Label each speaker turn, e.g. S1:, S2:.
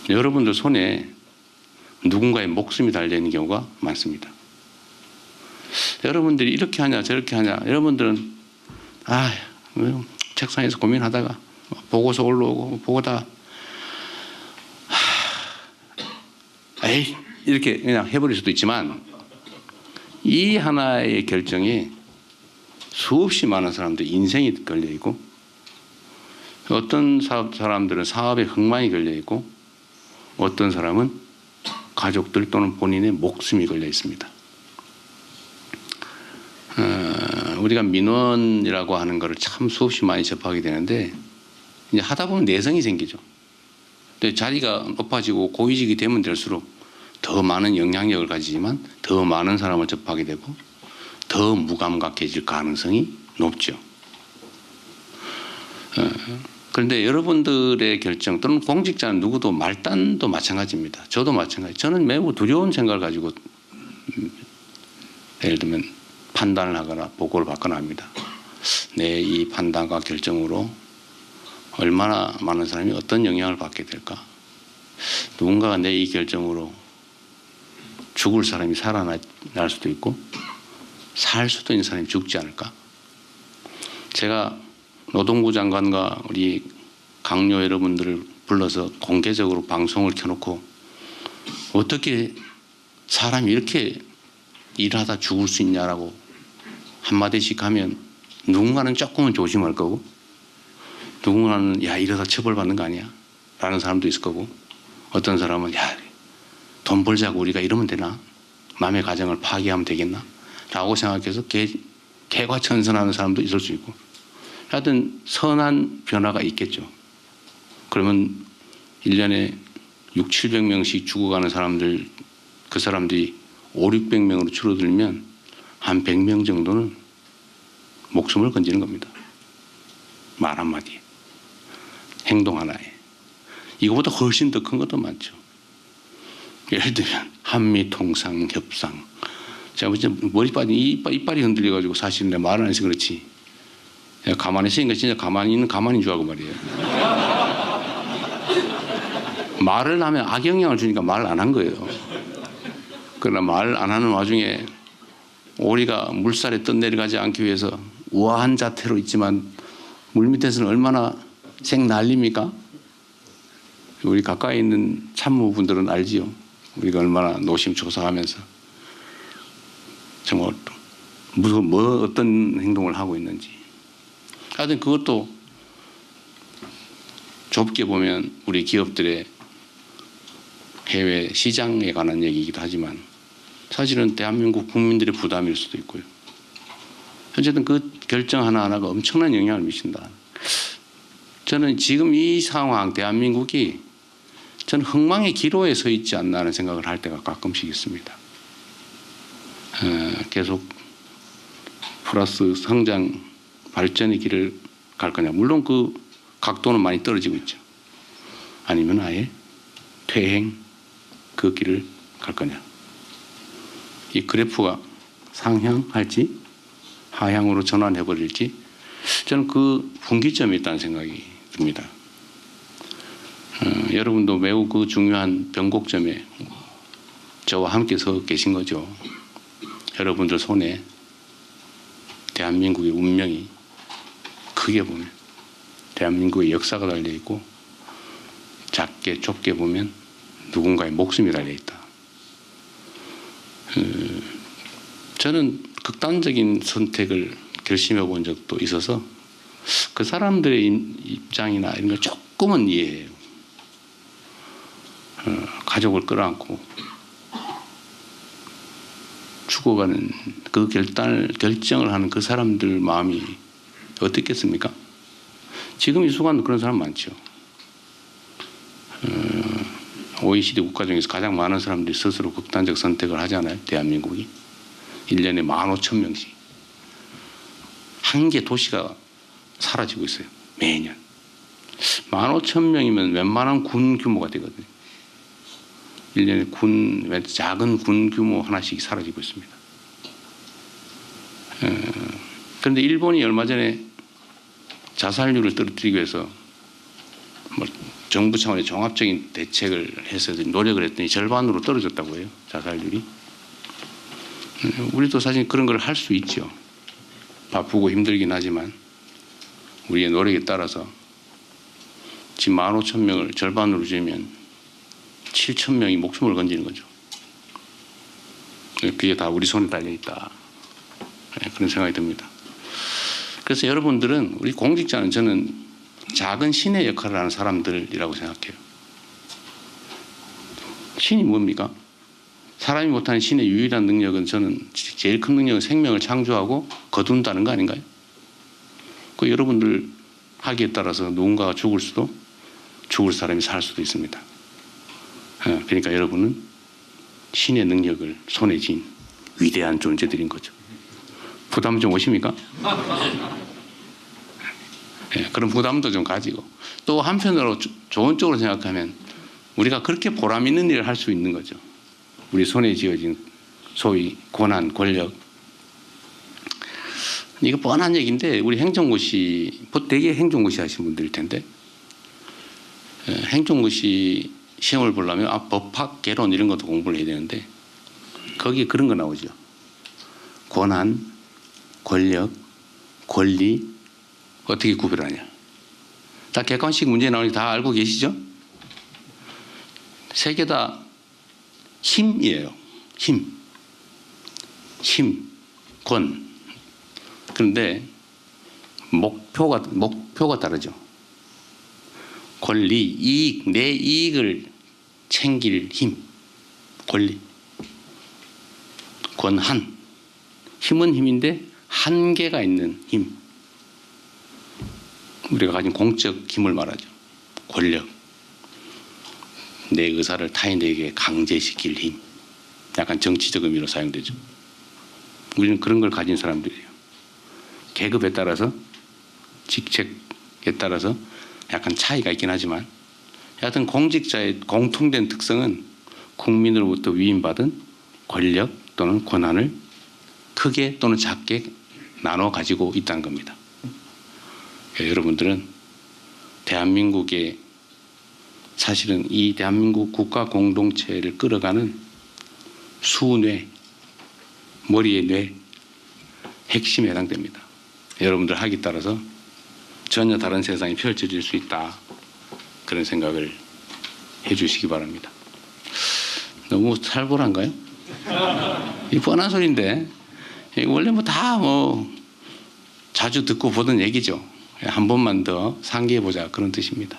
S1: 여러분들 손에 누군가의 목숨이 달려있는 경우가 많습니다. 여러분들이 이렇게 하냐 저렇게 하냐, 여러분들은 책상에서 고민하다가 보고서 올라오고 보고다 에이 이렇게 그냥 해버릴 수도 있지만, 이 하나의 결정에 수없이 많은 사람들의 인생이 걸려있고, 어떤 사람들은 사업에 흥망이 걸려있고, 어떤 사람은 가족들 또는 본인의 목숨이 걸려 있습니다. 우리가 민원이라고 하는 것을 참 수없이 많이 접하게 되는데, 이제 하다 보면 내성이 생기죠. 근데 자리가 높아지고 고위직이 되면 될수록 더 많은 영향력을 가지지만 더 많은 사람을 접하게 되고 더 무감각해질 가능성이 높죠. 그런데 여러분들의 결정 또는 공직자는 누구도 말단도 마찬가지입니다. 저도 마찬가지. 저는 매우 두려운 생각을 가지고 예를 들면 판단을 하거나 보고를 받거나 합니다. 내 이 판단과 결정으로 얼마나 많은 사람이 어떤 영향을 받게 될까? 누군가가 내 이 결정으로 죽을 사람이 살아날 수도 있고 살 수도 있는 사람이 죽지 않을까? 제가 노동부 장관과 우리 강요 여러분들을 불러서 공개적으로 방송을 켜놓고 어떻게 사람이 이렇게 일하다 죽을 수 있냐라고 한마디씩 하면 누군가는 조금은 조심할 거고 누군가는 야 이러다 처벌받는 거 아니야? 라는 사람도 있을 거고, 어떤 사람은 야 돈 벌자고 우리가 이러면 되나? 남의 가정을 파괴하면 되겠나? 라고 생각해서 개과천선하는 사람도 있을 수 있고, 하여튼 선한 변화가 있겠죠. 그러면 1년에 6, 700명씩 죽어가는 사람들, 그 사람들이 5, 600명으로 줄어들면 한 100명 정도는 목숨을 건지는 겁니다. 말 한마디에, 행동 하나에. 이거보다 훨씬 더 큰 것도 많죠. 예를 들면 한미 통상 협상. 제가 진짜 머리 빠진 이빨이 흔들려가지고 사실 내가 말을 안 해서 그렇지. 내가 가만히 있으니까 진짜 가만히 있는 가만인 줄 알고 말이에요. 말을 하면 악영향을 주니까 말을 안 한 거예요. 그러나 말 안 하는 와중에 오리가 물살에 떠내려가지 않기 위해서 우아한 자태로 있지만 물 밑에서는 얼마나 생난립니까? 우리 가까이 있는 참모분들은 알지요. 우리가 얼마나 노심초사하면서 정말 어떤 행동을 하고 있는지. 하여튼 그것도 좁게 보면 우리 기업들의 해외 시장에 관한 얘기이기도 하지만 사실은 대한민국 국민들의 부담일 수도 있고요. 어쨌든 그 결정 하나하나가 엄청난 영향을 미친다. 저는 지금 이 상황, 대한민국이 저는 흥망의 기로에 서 있지 않나 하는 생각을 할 때가 가끔씩 있습니다. 계속 플러스 성장, 발전의 길을 갈 거냐. 물론 그 각도는 많이 떨어지고 있죠. 아니면 아예 퇴행, 그 길을 갈 거냐. 이 그래프가 상향할지 하향으로 전환해버릴지 저는 그 분기점이 있다는 생각이 듭니다. 여러분도 매우 그 중요한 변곡점에 저와 함께 서 계신 거죠. 여러분들 손에 대한민국의 운명이 크게 보면 대한민국의 역사가 달려있고 작게 좁게 보면 누군가의 목숨이 달려있다. 저는 극단적인 선택을 결심해 본 적도 있어서 그 사람들의 입장이나 이런 걸 조금은 이해해요. 가족을 끌어안고 죽어가는 그 결정을 하는 그 사람들 마음이 어떻겠습니까? 지금 이 순간 그런 사람 많죠. OECD 국가 중에서 가장 많은 사람들이 스스로 극단적 선택을 하잖아요. 대한민국이 1년에 15,000명씩 한 개 도시가 사라지고 있어요. 매년 15,000명이면 웬만한 군 규모가 되거든요. 1년에 작은 군 규모 하나씩 사라지고 있습니다. 그런데 일본이 얼마 전에 자살률을 떨어뜨리기 위해서 정부 차원의 종합적인 대책을 해서 노력을 했더니 절반으로 떨어졌다고 해요. 자살률이. 우리도 사실 그런 걸 할 수 있죠. 바쁘고 힘들긴 하지만 우리의 노력에 따라서 지금 15,000명을 절반으로 줄이면 7,000명이 목숨을 건지는 거죠. 그게 다 우리 손에 달려있다. 그런 생각이 듭니다. 그래서 여러분들은, 우리 공직자는 저는 작은 신의 역할을 하는 사람들이라고 생각해요. 신이 뭡니까? 사람이 못하는 신의 유일한 능력은, 저는 제일 큰 능력은 생명을 창조하고 거둔다는 거 아닌가요? 그 여러분들 하기에 따라서 누군가가 죽을 수도, 죽을 사람이 살 수도 있습니다. 그러니까 여러분은 신의 능력을 손에 쥔 위대한 존재들인 거죠. 부담 좀 오십니까? 그런 부담도 좀 가지고, 또 한편으로 좋은 쪽으로 생각하면 우리가 그렇게 보람 있는 일을 할 수 있는 거죠. 우리 손에 쥐어진 소위 권한, 권력. 이거 뻔한 얘기인데, 우리 행정고시, 되게 행정고시 하신 분들일 텐데, 행정고시 시험을 보려면 법학, 개론 이런 것도 공부를 해야 되는데, 거기에 그런 거 나오죠. 권한, 권력, 권리, 어떻게 구별하냐. 다 객관식 문제 나오니까 다 알고 계시죠? 세 개 다 힘이에요. 힘, 권. 그런데 목표가 다르죠. 권리, 이익, 내 이익을 챙길 힘, 권리. 권한, 힘은 힘인데 한계가 있는 힘. 우리가 가진 공적 힘을 말하죠. 권력. 내 의사를 타인에게 강제시킬 힘. 약간 정치적 의미로 사용되죠. 우리는 그런 걸 가진 사람들이에요. 계급에 따라서, 직책에 따라서 약간 차이가 있긴 하지만, 하여튼 공직자의 공통된 특성은 국민으로부터 위임받은 권력 또는 권한을 크게 또는 작게 나눠 가지고 있다는 겁니다. 여러분들은 대한민국의, 사실은 이 대한민국 국가 공동체를 끌어가는 수뇌, 머리의 뇌, 핵심에 해당됩니다. 여러분들 하기 따라서 전혀 다른 세상이 펼쳐질 수 있다. 그런 생각을 해 주시기 바랍니다. 너무 살벌한가요? 이 뻔한 소리인데, 원래 다 자주 듣고 보던 얘기죠. 한 번만 더 상기해 보자, 그런 뜻입니다.